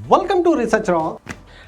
Welcome to Research Rock.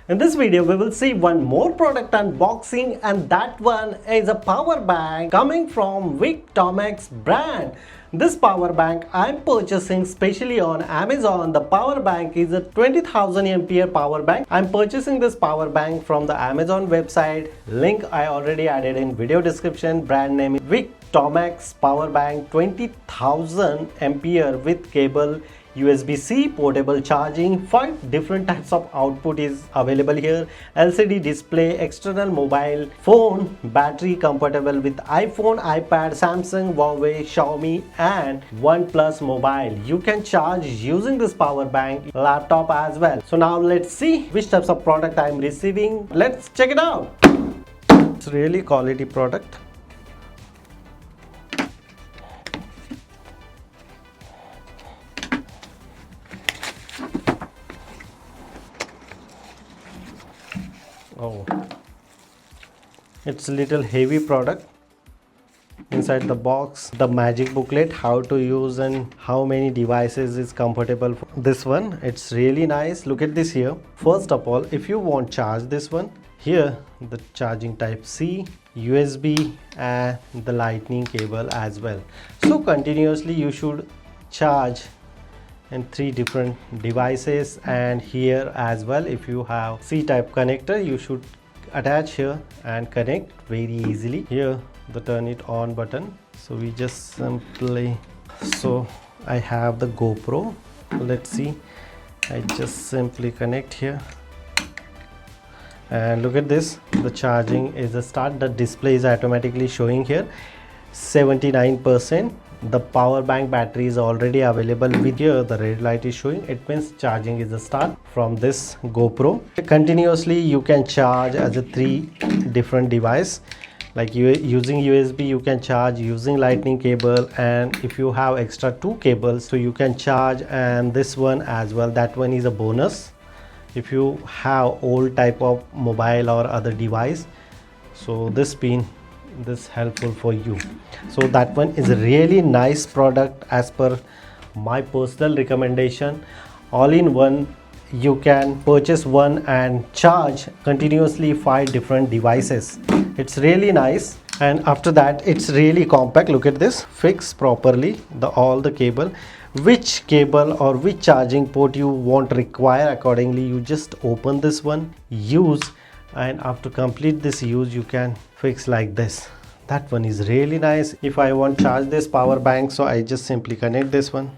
In this video we will see one more product unboxing, and that one is a power bank coming from VEEKTOMX brand. This power bank I am purchasing specially on Amazon. The power bank is a 20,000 ampere power bank. I am purchasing this power bank from the Amazon website. Link I already added in video description. Brand name is VEEKTOMX Power Bank 20,000 ampere with cable, USB-C, portable charging. 5 different types of output is available here. LCD display, external mobile phone, battery compatible with iPhone, iPad, Samsung, Huawei, Xiaomi and OnePlus mobile. You can charge using this power bank laptop as well. So now let's see which types of product I am receiving. Let's check it out. It's really quality product. Oh, it's a little heavy product. Inside the box, the magic booklet, how to use and how many devices is compatible for this one. It's really nice. Look at this here. First of all, if you want charge this one, here the charging type C, USB and the lightning cable as well. So continuously you should charge in 3 different devices, and here as well if you have C-type connector you should attach here and connect very easily. Here the turn it on button, so we just simply, so I have the GoPro. Let's see, I just simply connect here and look at this, the charging is a start. The display is automatically showing here 79%. The power bank battery is already available with here. The red light is showing, it means charging is a start from this GoPro. Continuously you can charge as a 3 different device, like using USB you can charge, using lightning cable, and if you have extra 2 cables so you can charge, and this one as well, that one is a bonus if you have old type of mobile or other device. So this pin, this helpful for you. So that one is a really nice product as per my personal recommendation. All in one, you can purchase one and charge continuously 5 different devices. It's really nice, and after that it's really compact. Look at this, fix properly all the cable. Which cable or which charging port you want require, accordingly you just open this one, use, and after complete this use you can fix like this. That one is really nice. If I want charge this power bank, so I just simply connect this one,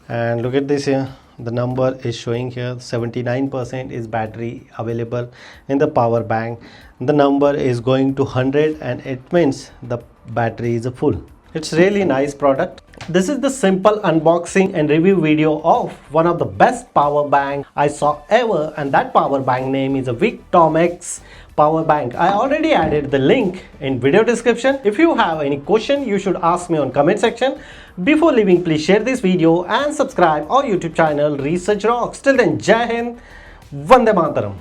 and look at this here, the number is showing here 79% is battery available in the power bank. The number is going to 100 and it means the battery is full. It's really nice product. This is the simple unboxing and review video of one of the best power bank I saw ever, and that power bank name is a VEEKTOMX Power Bank. I already added the link in video description. If you have any question you should ask me on comment section. Before leaving, please share this video and subscribe our YouTube channel Research Rocks. Till then, Jai Hind, Vande Mataram.